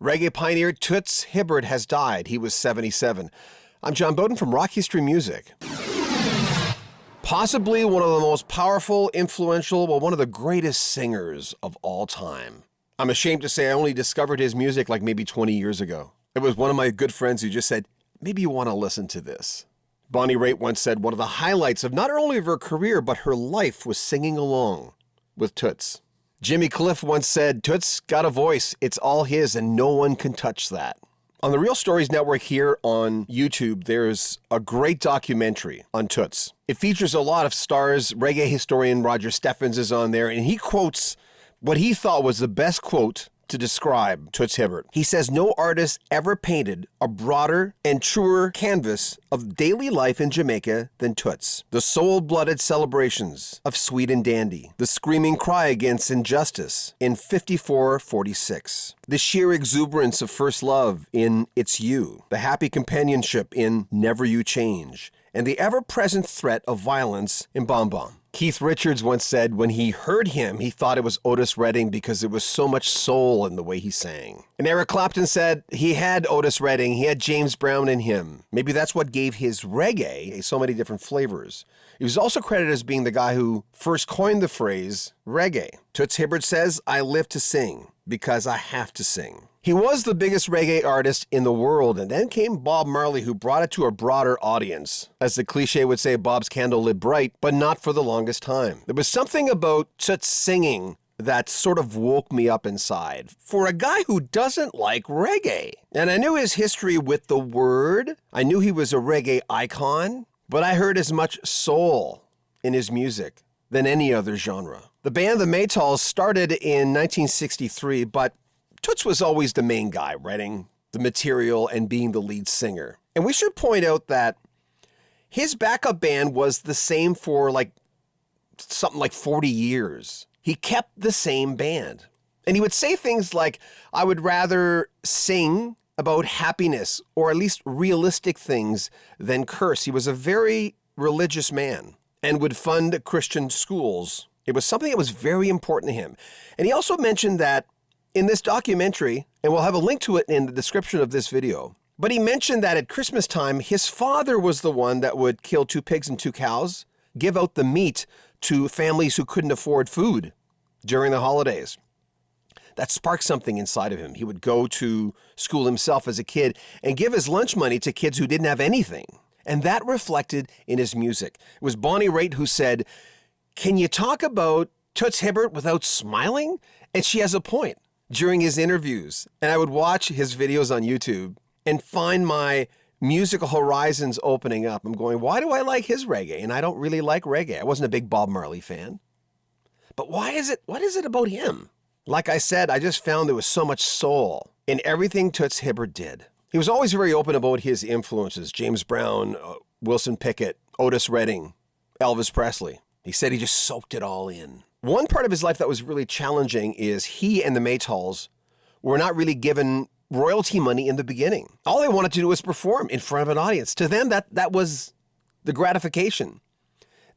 Reggae pioneer Toots Hibbert has died. He was 77. I'm John Beaudin from Rock History Music. Possibly one of the most powerful, influential, one of the greatest singers of all time. I'm ashamed to say I only discovered his music like maybe 20 years ago. It was one of my good friends who just said, maybe you want to listen to this. Bonnie Raitt once said one of the highlights of not only of her career, but her life was singing along with Toots. Jimmy Cliff once said, Toots got a voice, it's all his and no one can touch that. On the Real Stories Network here on YouTube, there's a great documentary on Toots. It features a lot of stars. Reggae historian Roger Steffens is on there, and he quotes what he thought was the best quote to describe Toots Hibbert. He says, no artist ever painted a broader and truer canvas of daily life in Jamaica than Toots. The soul-blooded celebrations of Sweet and Dandy, the screaming cry against injustice in 54-46, the sheer exuberance of first love in It's You, the happy companionship in Never You Change, and the ever-present threat of violence in Bom Bom. Keith Richards once said when he heard him, he thought it was Otis Redding because there was so much soul in the way he sang. And Eric Clapton said he had Otis Redding, he had James Brown in him. Maybe that's what gave his reggae so many different flavors. He was also credited as being the guy who first coined the phrase reggae. Toots Hibbert says, I live to sing because I have to sing. He was the biggest reggae artist in the world, and then came Bob Marley, who brought it to a broader audience. As the cliche would say, Bob's candle lit bright, but not for the longest time. There was something about Toots singing that sort of woke me up inside for a guy who doesn't like reggae. And I knew his history with the word. I knew he was a reggae icon, but I heard as much soul in his music than any other genre. The band The Maytals started in 1963, but Toots was always the main guy, writing the material and being the lead singer. And we should point out that his backup band was the same for something like 40 years. He kept the same band. And he would say things like, I would rather sing about happiness or at least realistic things than curse. He was a very religious man and would fund Christian schools. It was something that was very important to him. And he also mentioned that in this documentary, and we'll have a link to it in the description of this video, but he mentioned that at Christmas time, his father was the one that would kill 2 pigs and 2 cows, give out the meat to families who couldn't afford food during the holidays. That sparked something inside of him. He would go to school himself as a kid and give his lunch money to kids who didn't have anything. And that reflected in his music. It was Bonnie Raitt who said, can you talk about Toots Hibbert without smiling? And she has a point. During his interviews, and I would watch his videos on YouTube and find my musical horizons opening up. I'm going, why do I like his reggae? And I don't really like reggae. I wasn't a big Bob Marley fan. But what is it about him? Like I said, I just found there was so much soul in everything Toots Hibbert did. He was always very open about his influences. James Brown, Wilson Pickett, Otis Redding, Elvis Presley. He said he just soaked it all in. One part of his life that was really challenging is he and the Maytals were not really given royalty money in the beginning. All they wanted to do was perform in front of an audience. To them, that was the gratification.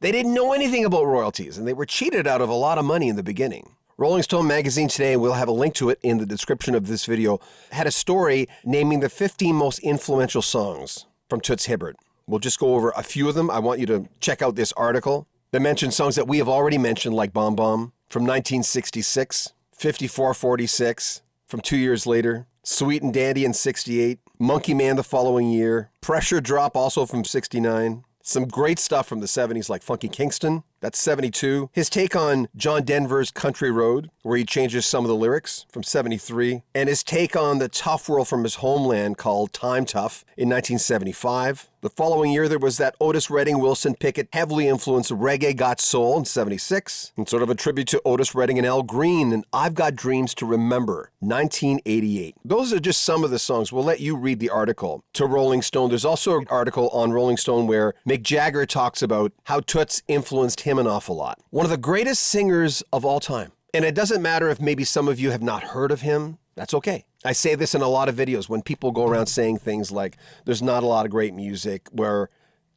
They didn't know anything about royalties, and they were cheated out of a lot of money in the beginning. Rolling Stone magazine today, and we'll have a link to it in the description of this video, had a story naming the 15 most influential songs from Toots Hibbert. We'll just go over a few of them. I want you to check out this article. They mentioned songs that we have already mentioned, like Bom Bom from 1966, 54-46 from 2 years later, Sweet and Dandy in 68, Monkey Man the following year, Pressure Drop also from 69, some great stuff from the 70s like Funky Kingston, that's 72. His take on John Denver's Country Road, where he changes some of the lyrics from 73, and his take on the tough world from his homeland called Time Tough in 1975. The following year, there was that Otis Redding, Wilson Pickett, heavily influenced Reggae Got Soul in 76, and sort of a tribute to Otis Redding and Al Green, and I've Got Dreams to Remember, 1988. Those are just some of the songs. We'll let you read the article to Rolling Stone. There's also an article on Rolling Stone where Mick Jagger talks about how Toots influenced him an awful lot. One of the greatest singers of all time. And it doesn't matter if maybe some of you have not heard of him. That's okay. I say this in a lot of videos when people go around saying things like there's not a lot of great music, where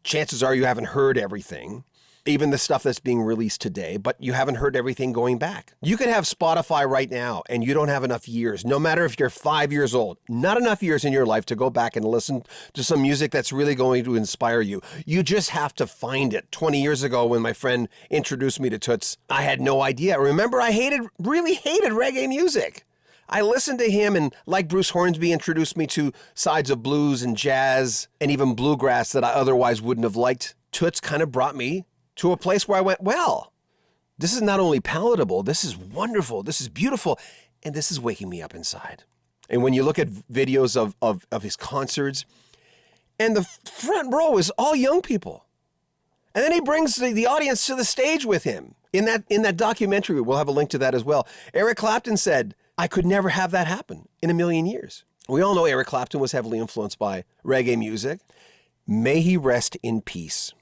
chances are you haven't heard everything. even the stuff that's being released today, but you haven't heard everything going back. You could have Spotify right now and you don't have enough years, no matter if you're 5 years old, not enough years in your life to go back and listen to some music that's really going to inspire you. You just have to find it. 20 years ago when my friend introduced me to Toots, I had no idea. Remember, I really hated reggae music. I listened to him, and like Bruce Hornsby introduced me to sides of blues and jazz and even bluegrass that I otherwise wouldn't have liked. Toots kind of brought me to a place where I went, well, this is not only palatable, this is wonderful, this is beautiful, and this is waking me up inside. And when you look at videos of his concerts, and the front row is all young people. And then he brings the audience to the stage with him. In that documentary, we'll have a link to that as well. Eric Clapton said, I could never have that happen in a million years. We all know Eric Clapton was heavily influenced by reggae music. May he rest in peace.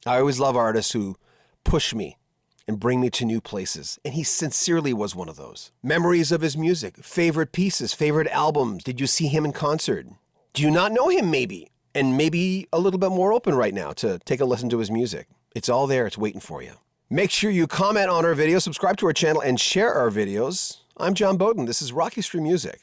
I always love artists who push me and bring me to new places, and he sincerely was one of those. Memories of his music, favorite pieces, favorite albums. Did you see him in concert? Do you not know him maybe? And maybe a little bit more open right now to take a listen to his music. It's all there, it's waiting for you. Make sure you comment on our video, subscribe to our channel, and share our videos. I'm John Beaudin. This is Rocky Street Music.